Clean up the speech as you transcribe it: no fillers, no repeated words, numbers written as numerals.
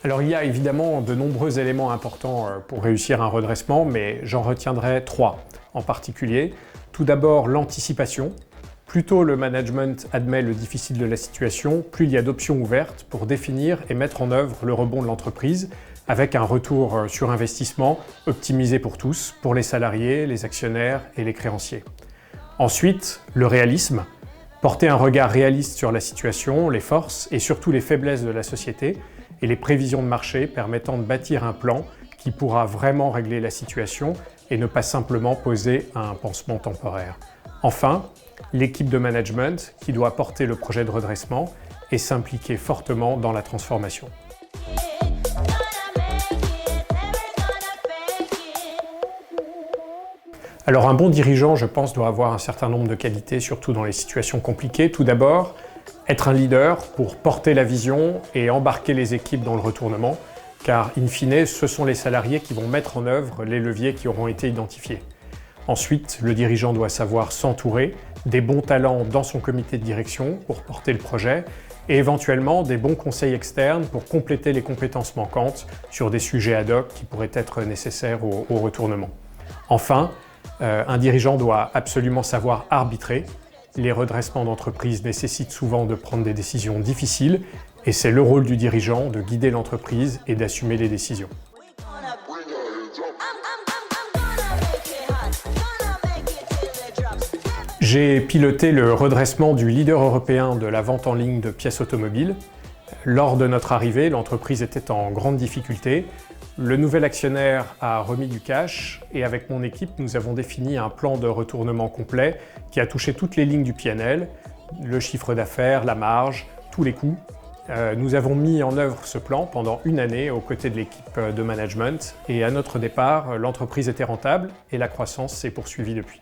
Alors il y a évidemment de nombreux éléments importants pour réussir un redressement, mais j'en retiendrai 3 en particulier. Tout d'abord, l'anticipation. Plus tôt le management admet le difficile de la situation, plus il y a d'options ouvertes pour définir et mettre en œuvre le rebond de l'entreprise, avec un retour sur investissement optimisé pour tous, pour les salariés, les actionnaires et les créanciers. Ensuite, le réalisme. Porter un regard réaliste sur la situation, les forces et surtout les faiblesses de la société et les prévisions de marché permettant de bâtir un plan qui pourra vraiment régler la situation et ne pas simplement poser un pansement temporaire. Enfin, l'équipe de management qui doit porter le projet de redressement et s'impliquer fortement dans la transformation. Alors un bon dirigeant, je pense, doit avoir un certain nombre de qualités, surtout dans les situations compliquées. Tout d'abord, être un leader pour porter la vision et embarquer les équipes dans le retournement, car in fine, ce sont les salariés qui vont mettre en œuvre les leviers qui auront été identifiés. Ensuite, le dirigeant doit savoir s'entourer des bons talents dans son comité de direction pour porter le projet et éventuellement des bons conseils externes pour compléter les compétences manquantes sur des sujets ad hoc qui pourraient être nécessaires au retournement. Enfin, un dirigeant doit absolument savoir arbitrer. Les redressements d'entreprise nécessitent souvent de prendre des décisions difficiles et c'est le rôle du dirigeant de guider l'entreprise et d'assumer les décisions. J'ai piloté le redressement du leader européen de la vente en ligne de pièces automobiles. Lors de notre arrivée, l'entreprise était en grande difficulté. Le nouvel actionnaire a remis du cash et avec mon équipe, nous avons défini un plan de retournement complet qui a touché toutes les lignes du P&L, le chiffre d'affaires, la marge, tous les coûts. Nous avons mis en œuvre ce plan pendant une année aux côtés de l'équipe de management et à notre départ, l'entreprise était rentable et la croissance s'est poursuivie depuis.